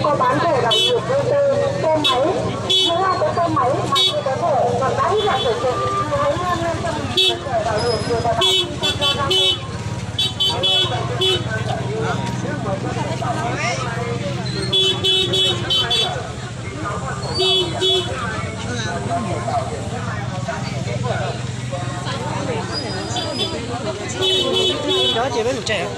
có bán rẻ bảo hiểm ô tô, xe máy. Nếu là cái xe máy mà chị có thể còn đã hết hạn sử dụng thì hãy lên cho mình rẻ bảo hiểm rồi và bảo chị cho ra đây. Đó chị với một trẻ.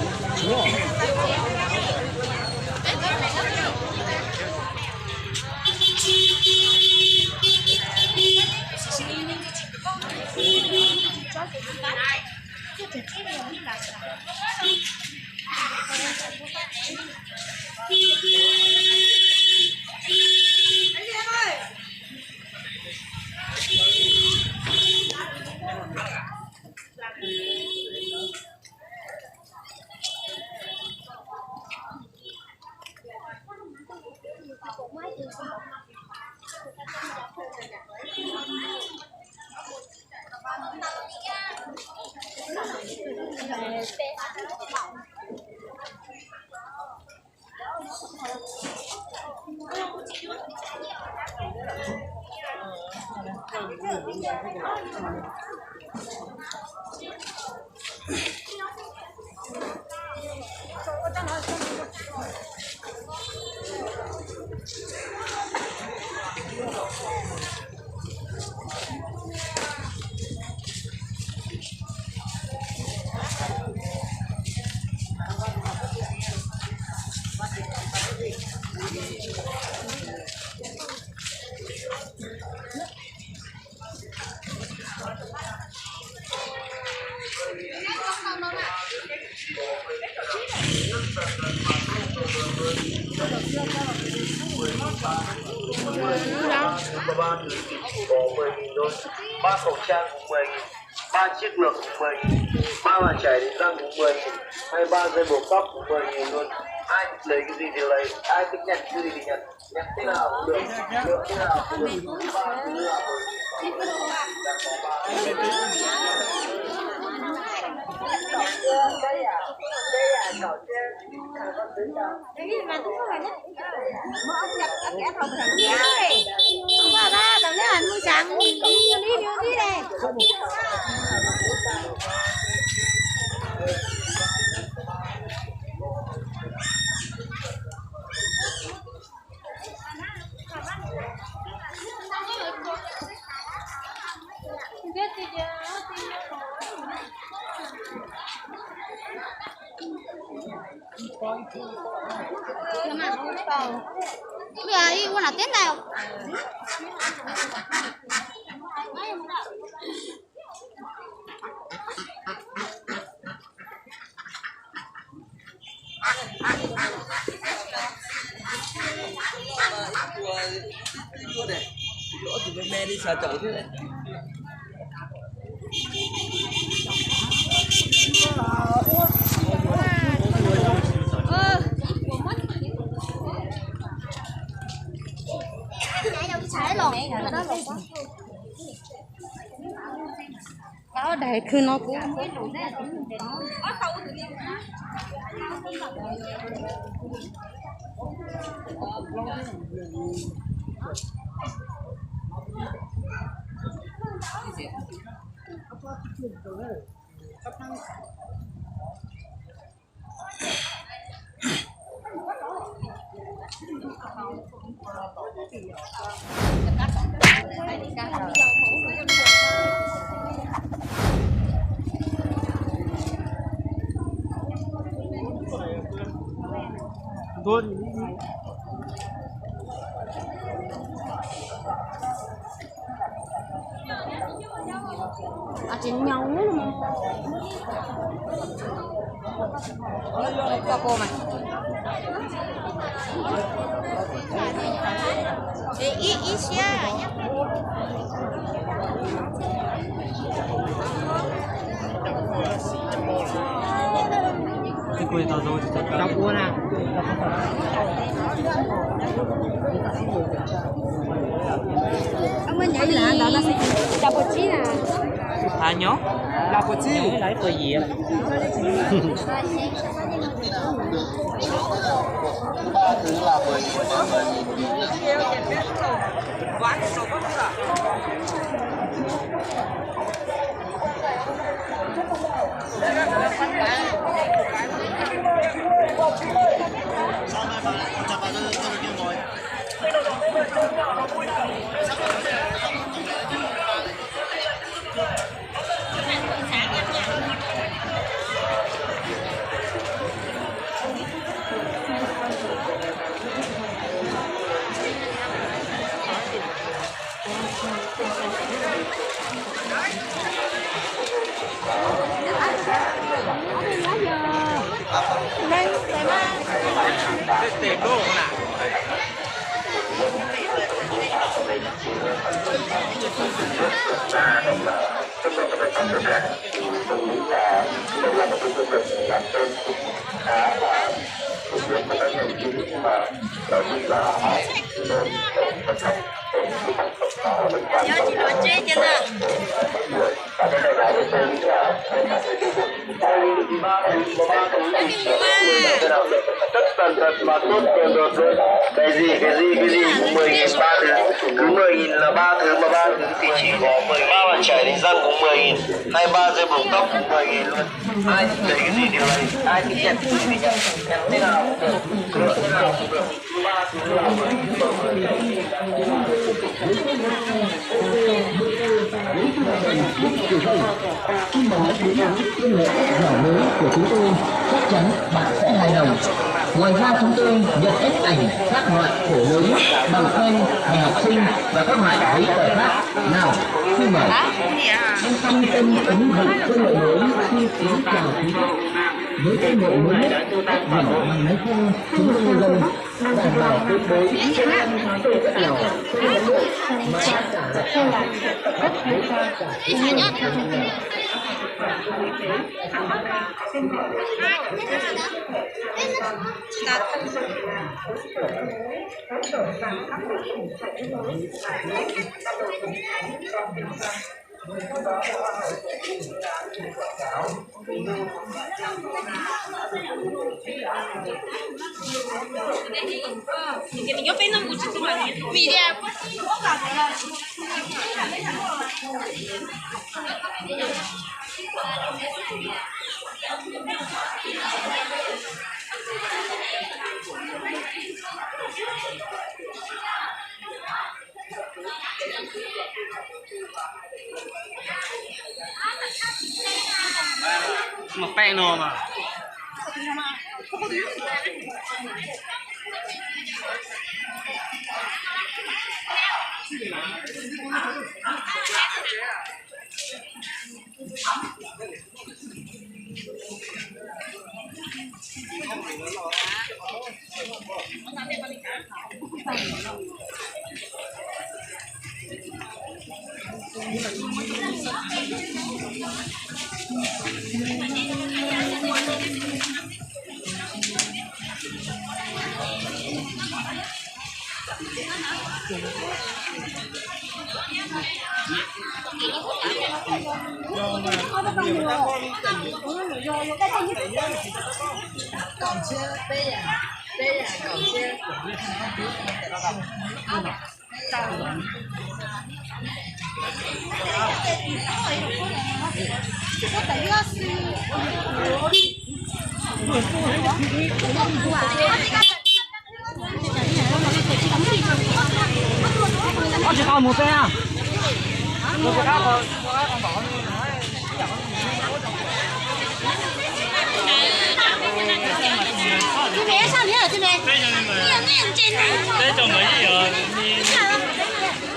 Có 10.000 thôi, 3 khẩu trang cũng 10.000, 3 chiếc lược cũng 10.000, 3 bàn chải đánh răng cũng 10.000, hay 3 dây buộc tóc cũng 10.000 luôn. Ai thích lấy cái gì thì lấy, ai thích nhận cái gì thì nhận, nhận thế nào cũng được, được thế nào cũng được. Cái gì mà tôi không phải nhất. Mở ốc chặt kẻ thòng thằng kia ơi. Không vào ra, tao lấy hành mua sẵn. Đi đây. Bây giờ đi qua nào Tết nào? Lỗ thì bên me đi xào chậu thế này. Đó đâyคือnó cũng Thôi. chín nhau nữa mà. Cho cô mà. Ít xíu nhá. Cái quê tao rồi thì tao cua nè. Ông mình nhảy là đó là đào bột chi nè. À nhó. Đào bột chi. Lấy quê gì ạ? ba thứ là 10.000. Tiền đô nè. Nhớ chị nói chơi chưa nào? Tất tần tật và tốt đồn đột luôn. Cái gì cũng 10.000 ba thứ. Cứ 10.000 là ba thứ, mà ba thứ thì chỉ có 13 bàn chải đánh răng cũng 10.000. 23 dây buộc tóc cũng 10.000 luôn. Ai thích lấy cái gì thì lấy, ai thích nhận cái gì thì nhận. Nhận thế nào cũng được, được thế nào cũng được. Ba thứ là 10.000. Khi mà hãy đến với công nghệ nhỏ mới của chúng tôi, chắc chắn bạn sẽ hài lòng. Ngoài ra chúng tôi nhận ép ảnh các loại khổ lớn, bằng khen, hè học sinh và các loại giấy tờ khác. Nào, xin mời. Trung tâm ứng dụng công nghệ mới xin kính chào quý khách. Với công nghệ mới nhất, áp dụng bằng máy khô, chúng tôi gần đảm bảo tuyệt đối chất lượng rất nhỏ, mà giá cả là cao, với giá cả Yo pena muchísimo. Mire, Mà phê nô mà. Nó chỉ còn một xe à? Một cái khác còn bỏ这边上面这边，那认真的。这就没有你。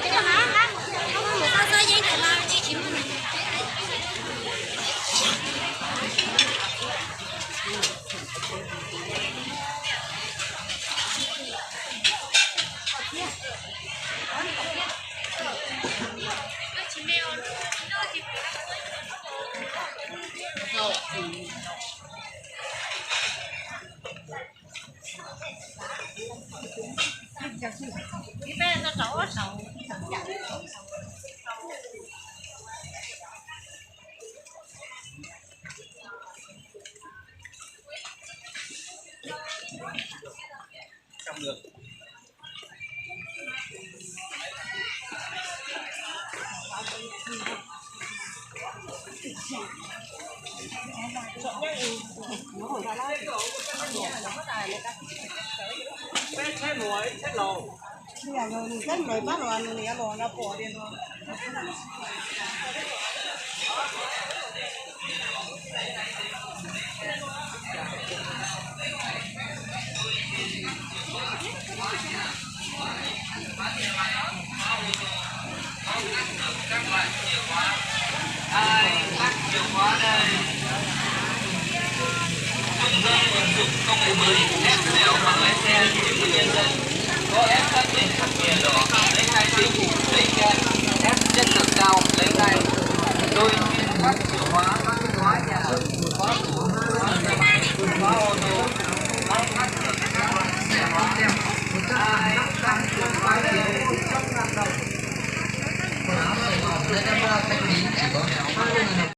这个好好，我刚才演的嘛，这题目。你别那找我手。được. Xe muối, xe lầu. Rất mấy bác rồi, người ta bỏ ra bỏ đi rồi. Ai bắt chìa khóa đây? Trung tâm ứng dụng công nghệ mới ép dẻo bằng lái xe chứng minh nhân dân. Có ép xác định biển đỏ lấy hai tính, lấy ken, ép chất lượng cao lấy ngay. Đôi chuyên bắt chìa khóa, khóa nhà, khóa tủ, khóa xe máy, khóa ô tô. Ai bắt được các loại xe khóa đẹp. Ai bắt chìa khóa đều 100.000 đồng. Quần áo Sài Gòn